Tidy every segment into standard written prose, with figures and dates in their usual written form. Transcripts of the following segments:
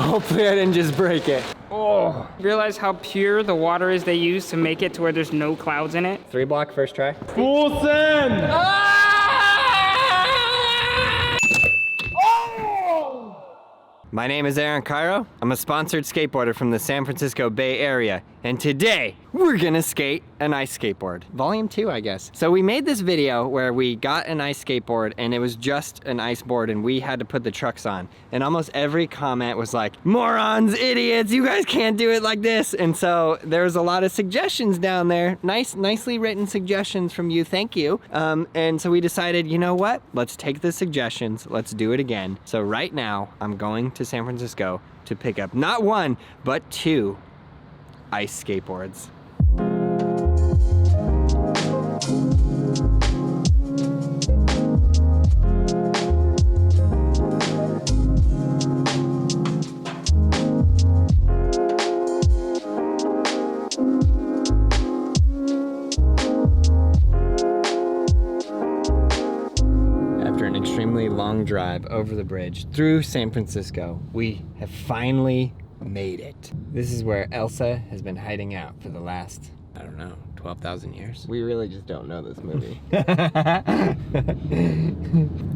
Hopefully I didn't just break it. Oh. Realize how pure the water is they use to make it to where there's no clouds in it? 3 block, first try. Full send! My name is Aaron Cairo. I'm a sponsored skateboarder from the San Francisco Bay Area. And today, we're gonna skate an ice skateboard. Volume 2, I guess. So we made this video where we got an ice skateboard and it was just an ice board and we had to put the trucks on. And almost every comment was like, morons, idiots, you guys can't do it like this. And so there was a lot of suggestions down there. Nicely written suggestions from you, thank you. And so we decided, you know what? Let's take the suggestions, let's do it again. So right now, I'm going to San Francisco to pick up not 1, but 2 ice skateboards. After an extremely long drive over the bridge through San Francisco, we have finally made it. This is where Elsa has been hiding out for the last, I don't know, 12,000 years. We really just don't know this movie.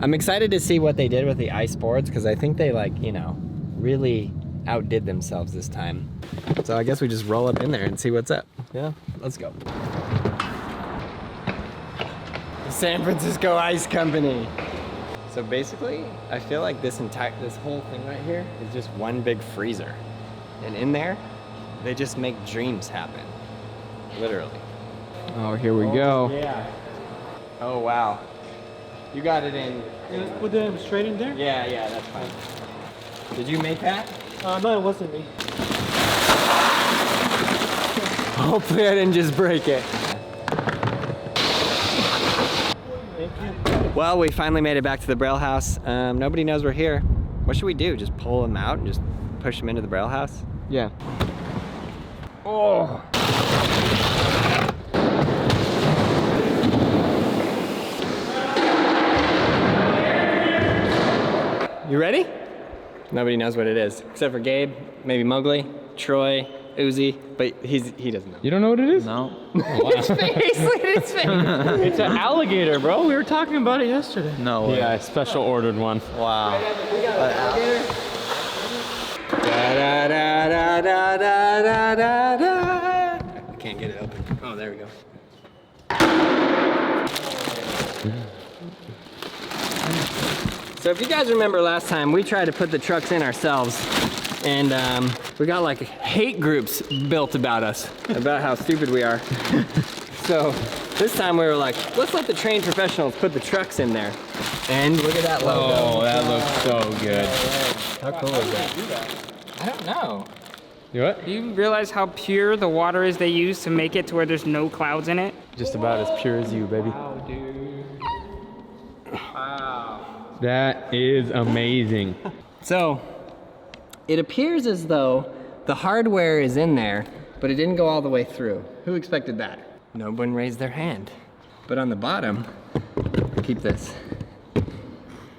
I'm excited to see what they did with the ice boards because I think they really outdid themselves this time. So I guess we just roll up in there and see what's up. Yeah, let's go. The San Francisco Ice Company. So basically, I feel like this whole thing right here is just one big freezer. And in there, they just make dreams happen. Literally. Oh, here we go. Yeah. Oh, wow. You got it in. Put them straight in there? Yeah, that's fine. Did you make that? No, it wasn't me. Hopefully I didn't just break it. Well, we finally made it back to the Braille house. Nobody knows we're here. What should we do? Just pull them out and just push them into the Braille house? Yeah. Oh. You ready? Nobody knows what it is, except for Gabe, maybe Mowgli, Troy, Uzi, but he doesn't know. You don't know what it is? No. His face, look at his face. It's an alligator, bro. We were talking about it yesterday. No way. Yeah, I special ordered one. Wow. We got an alligator. Da, da, da, da, da, da, da. I can't get it open. Oh, there we go. So if you guys remember last time, we tried to put the trucks in ourselves, and we got like hate groups built about us, about how stupid we are. So this time we were like, let's let the trained professionals put the trucks in there. And look at that logo. Oh, that looks so good. How cool is that? I don't know. You what? Do you realize how pure the water is they use to make it to where there's no clouds in it? Just about as pure as you, baby. Wow, dude. Wow. That is amazing. So, it appears as though the hardware is in there, but it didn't go all the way through. Who expected that? No one raised their hand. But on the bottom, keep this.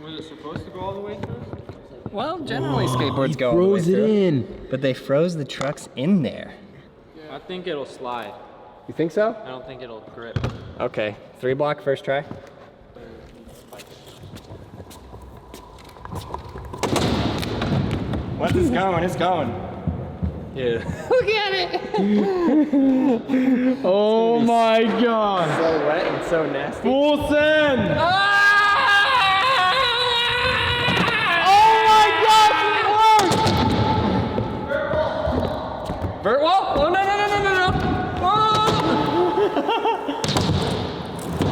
Was it supposed to go all the way through? Well, generally skateboards go all the way through. Froze it in. But they froze the trucks in there. I think it'll slide. You think so? I don't think it'll grip. Okay, 3 block, first try. Once it's going, it's going. Yeah. Look at it! Oh my god. So wet and so nasty. Full send! Vert wall? Oh, no.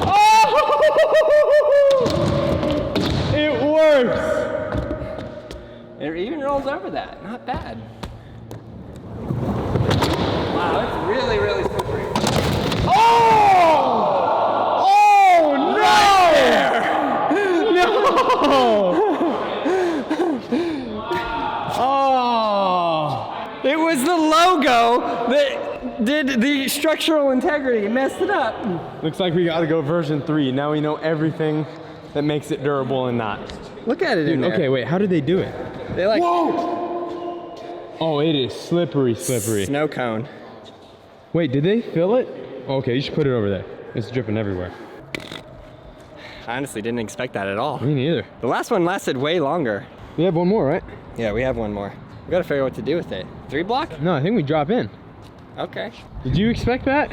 Oh! It works! It even rolls over that. Not bad. Wow, it's really, really slippery. Oh! Oh, no! Right there! No! Oh! It was the logo that did the structural integrity. It messed it up. Looks like we gotta go version 3. Now we know everything that makes it durable and not. Look at it in there. Okay, wait, how did they do it? They like... Whoa! Oh, it is slippery, slippery. Snow cone. Wait, did they fill it? Okay, you should put it over there. It's dripping everywhere. I honestly didn't expect that at all. Me neither. The last one lasted way longer. We have one more, right? Yeah, we have one more. We gotta figure out what to do with it. 3 block? No, I think we drop in. Okay. Did you expect that?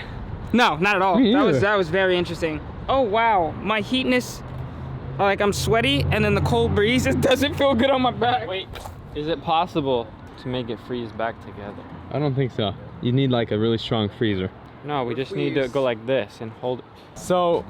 No, not at all. Me either. That was very interesting. Oh wow, my heatness, like I'm sweaty, and then the cold breeze, it doesn't feel good on my back. Wait, is it possible to make it freeze back together? I don't think so. You need like a really strong freezer. No, we just need to go like this and hold it. So,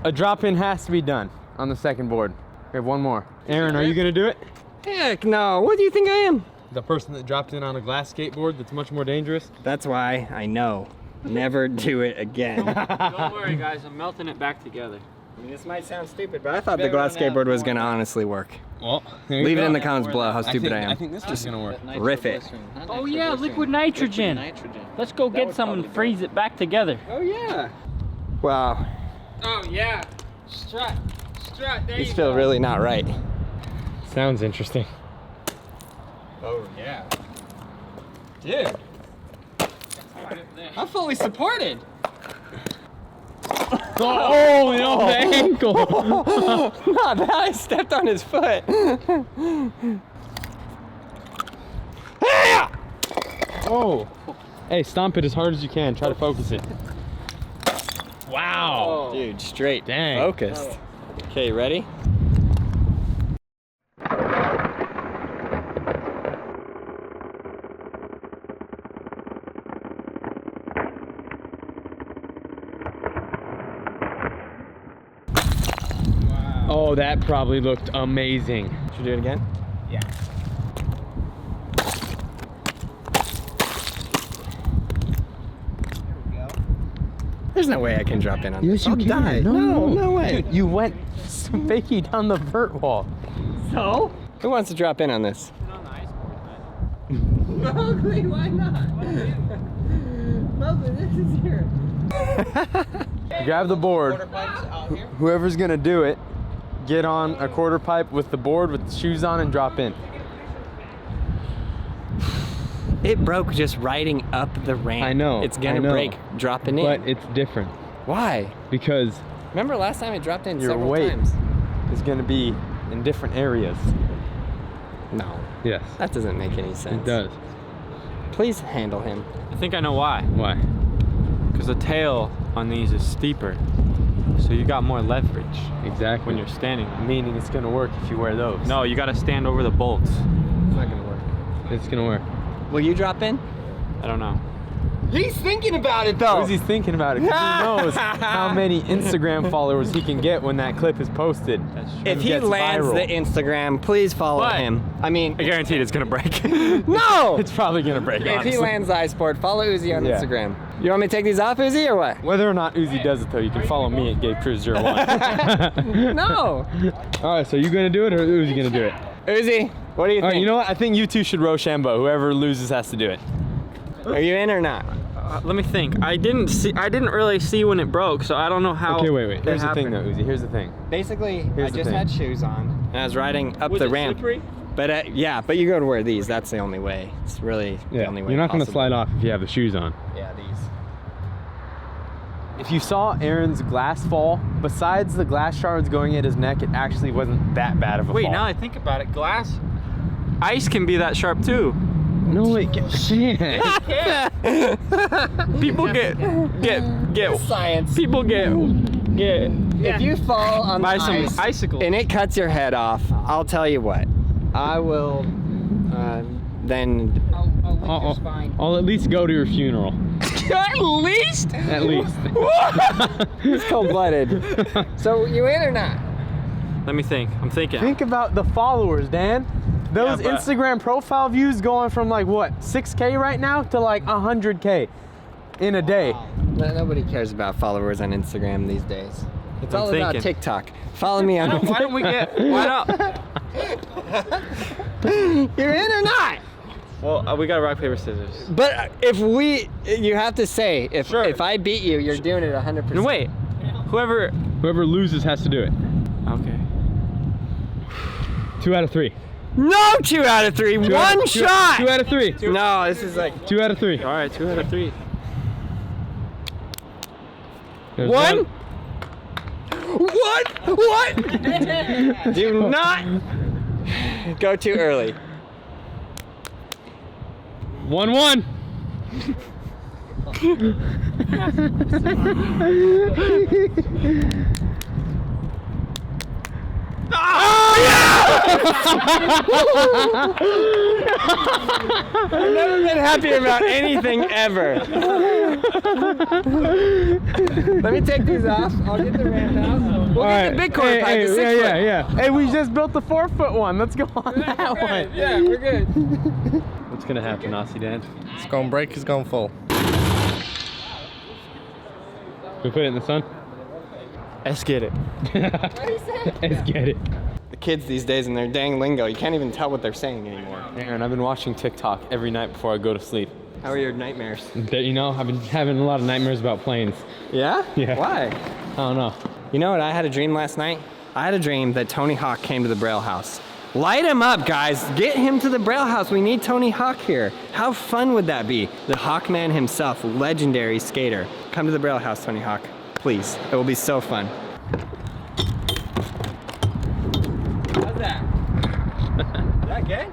a drop-in has to be done on the second board. We have one more. Aaron, are you gonna do it? Heck no, what do you think I am? The person that dropped in on a glass skateboard that's much more dangerous? That's why I know. Never do it again. Don't worry guys, I'm melting it back together. I mean, this might sound stupid, but I thought the glass skateboard was gonna honestly work. Well, Leave it in the comments below how stupid I am. I think this is gonna work. Riff it. Oh yeah, liquid nitrogen. Let's go get some and freeze it back together. Oh yeah. Wow. Oh yeah, strut, there These you feel go. really not right. Sounds interesting. Oh yeah. Dude. I'm fully supported. Oh, no, the ankle. Not that, I stepped on his foot. Oh. Hey, stomp it as hard as you can. Try to focus it. Wow. Dude, straight. Dang. Focused. Okay, ready? Oh, that probably looked amazing. Should we do it again? Yeah. There's no way I can drop in on this. Yes, you I'll can. die. No way. Dude, you went fakey down the vert wall. So? Who wants to drop in on this? Mowgli, why not? Mowgli, this is here. Grab the board. Whoever's gonna do it, get on a quarter pipe with the board with the shoes on and drop in. It broke just riding up the ramp. I know, It's gonna I know. break dropping in. But it's different Why? because Remember last time it dropped in your several weight times? is gonna be in different areas. No, Yes, that doesn't make any sense. it does. Please handle him. I think I know why. Why? Because the tail on these is steeper. So you got more leverage Exactly. when you're standing. Meaning it's gonna work if you wear those. No, you gotta stand over the bolts. It's not gonna work. It's gonna work. Will you drop in? I don't know. He's thinking about it though. He's thinking about it 'cause he knows how many Instagram followers he can get when that clip is posted. That's true. If he gets lands viral. the Instagram, please follow But- him. I mean, I guaranteed it's gonna break. no! It's probably gonna break. If he honestly. lands the ice board, follow Uzi on Yeah. Instagram. You want me to take these off, Uzi, or what? Whether or not Uzi does it though, you can follow me at GabeCruise01. No! All right, so you gonna do it or Uzi gonna do it? Uzi, what do you All think? right, you know what? I think you two should Rochambeau. Whoever loses has to do it. Are you in or not? Let me think. I didn't really see when it broke, so I don't know how. Okay, wait. it Here's the thing though, happened. Uzi. Here's the thing. Basically, Here's I the just thing. had shoes on, and I was riding up Was the it ramp. slippery? But yeah, but you go to wear these. That's the only way. It's really the only way You're not gonna possible. slide off if you have the shoes on. Yeah, these. If you saw Aaron's glass fall, besides the glass shards going at his neck, it actually wasn't that bad of a Wait, fall. now I think about it, glass, ice can be that sharp too. No, it shit. People get Science. people get If you fall on by the some ice icicles. and it cuts your head off, I'll tell you what. I will then. I'll lick your spine. I'll at least go to your funeral. At least. At least. It's cold-blooded. So you in or not? Let me think. I'm thinking. Think about the followers, Dan. Those Yeah, but- Instagram profile views going from like what, 6K right now to like 100K in a day. Nobody cares about followers on Instagram these days. It's I'm all about thinking. TikTok. Follow me on. Why don't we get? Why not? You're in or not? Well, we got rock paper scissors. But you have to say if I beat you, you're doing it 100%. No, wait. Whoever. Whoever loses has to do it. Okay. 2 out of 3. No 2 out of 3. One shot. 2 out of 3. No, this is like 2 out of 3. All right, 2 out of 3. There's one. What? Do not go too early. 1-1. I've never been happier about anything ever. Let me take these off. I'll get the ramp out. We'll get the big quarter pipe, the 6 foot. Yeah. Hey, we just built the 4-foot one. Let's go on that one. Yeah, we're good. What's gonna happen, Aussie Dan? It's gonna break, it's gonna fall. We put it in the sun. Let's get it. Let's get it. The kids these days and their dang lingo, you can't even tell what they're saying anymore. Aaron, I've been watching TikTok every night before I go to sleep. How are your nightmares? You know, I've been having a lot of nightmares about planes. Yeah? Yeah. Why? I don't know. You know what I had a dream last night? I had a dream that Tony Hawk came to the Braille house. Light him up, guys. Get him to the Braille house. We need Tony Hawk here. How fun would that be? The Hawkman himself, legendary skater. Come to the Braille house, Tony Hawk. Please. It will be so fun. How's that? Is that good?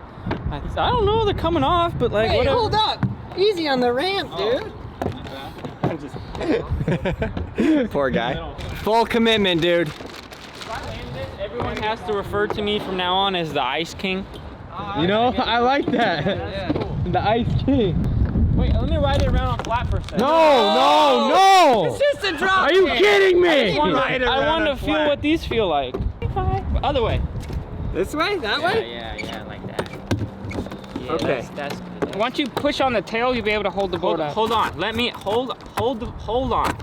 I don't know, they're coming off, but like, Hey, whatever. hold up. Easy on the ramp, dude. I'm just... Poor guy. Full commitment, dude. Everyone has to refer to me from now on as the Ice King. You know, I like that. The Ice King. Wait, let me ride it around on flat for a second. No! It's just a drop. Are you kidding me? I want to feel what these feel like. Other way. This way? That way? Yeah, like that. Yeah, Okay. That's good. Once you push on the tail, you'll be able to hold the board up. Hold on. Let me hold on.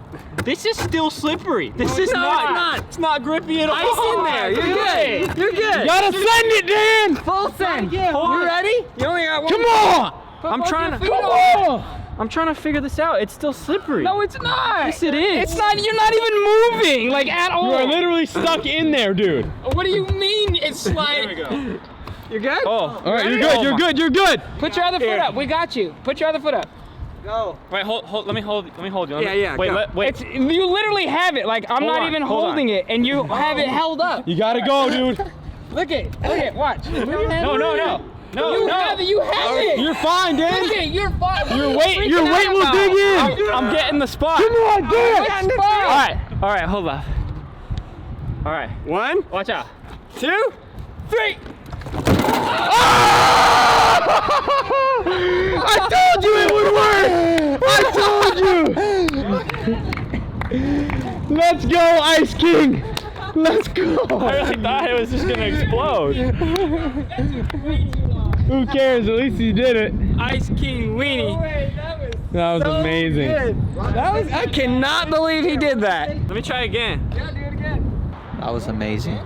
This is still slippery. This is not. It's not grippy at all. Ice in there. You're good. You're good. You gotta send it, Dan! Full send. Hold You on. ready? You only got one. Come on! I'm trying to. Come on! I'm trying to figure this out. It's still slippery. No, it's not. Yes, it is. It's not. You're not even moving, like at all. You are literally stuck in there, dude. What do you mean? It's like. You're good? Oh. All right, you're good, you're good, you're good. Put your other foot up. We got you. Put your other foot up. Go. Wait, hold. Let me hold you. Yeah, Wait, go. wait. It's you literally have it. Like I'm Hold not on, even hold holding it, and you have it held up. You gotta go, dude. Look it. Watch. No. You have it. You have it. You're fine, Look Dan. it. You're fine. Your weight will dig in. I'm getting the spot. Come on, Dan. All right, hold up. All right, 1, watch out. 2, 3. I told you it would work. I told you. Let's go, Ice King. Let's go. I really thought it was just gonna explode. Who cares? At least he did it. Ice King Weenie. That was amazing. I cannot believe he did that. Let me try again. That was amazing.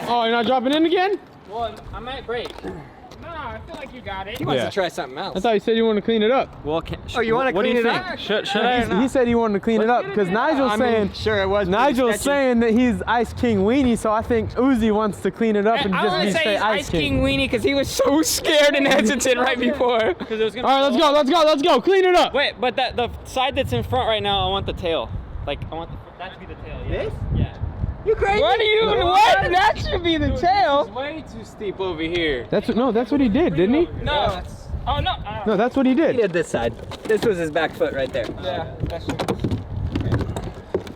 Oh, you're not dropping in again? Well, I might break. No, I feel like you got it. He wants Yeah. to try something else. I thought you said you wanted to clean it up. Well, Oh, you wanna what do clean you it think? up? Should I? or not? He said he wanted to clean it up because Nigel's saying sure it was. Nigel's saying that he's Ice King Weenie, so I think Uzi wants to clean it up and I just want be to say say he's Ice King. Weenie because he was so scared and hesitant right before. Because it was gonna. All right, let's go, clean it up. Wait, but the side that's in front right now, I want the tail. Like I want that to be the tail. Yeah. This? Yeah. You crazy? What are you? What? That should be the tail. Way too steep over here. That's what he did, didn't he? No. Oh no. No, that's what he He did. did this side. This was his back foot right there. Yeah. That's true.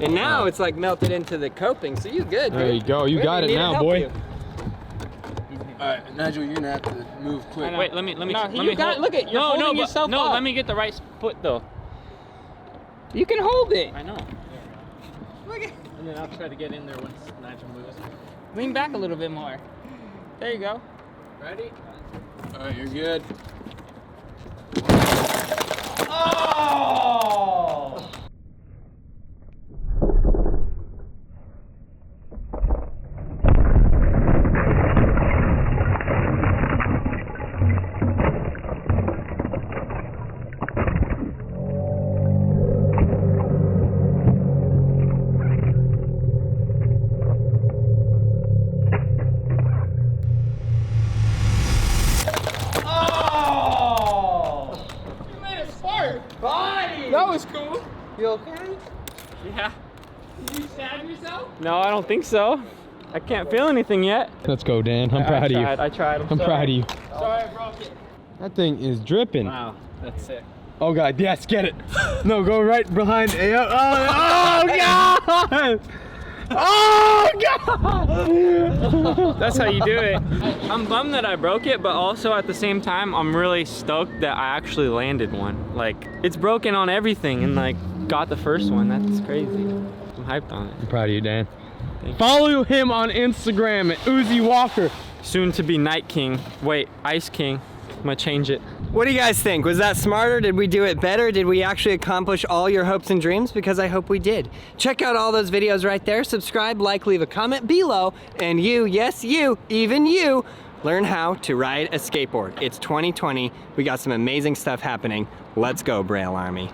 And now it's like melted into the coping, so you good, There dude. you go. You We got don't it need to now, help boy. you. Alright, Nigel, you're gonna have to move quick. Wait, let me. No, let you me got- hold. look at- you're holding yourself No, up. let me get the right foot though. You can hold it. I know. And then I'll try to get in there once Nigel moves. Lean back a little bit more. There you go. Ready? Alright, you're good. Oh! was cool. You okay? Yeah. You stabbed yourself? No, I don't think so. I can't feel anything yet. Let's go, Dan. I'm proud of you. I tried. I'm proud of you. Sorry, I broke it. That thing is dripping. Wow, that's sick. Oh God, yes, get it. No, go right behind. Oh God! Oh God! That's how you do it. I'm bummed that I broke it, but also at the same time, I'm really stoked that I actually landed one. Like, it's broken on everything and like got the first one. That's crazy. I'm hyped on it. I'm proud of you, Dan. Follow him on Instagram at Uzi Walker. Soon to be Night King. Wait, Ice King. I'm gonna change it. What do you guys think? Was that smarter? Did we do it better? Did we actually accomplish all your hopes and dreams? Because I hope we did. Check out all those videos right there. Subscribe, like, leave a comment below. And you, yes you, even you, learn how to ride a skateboard. It's 2020. We got some amazing stuff happening. Let's go, Braille Army.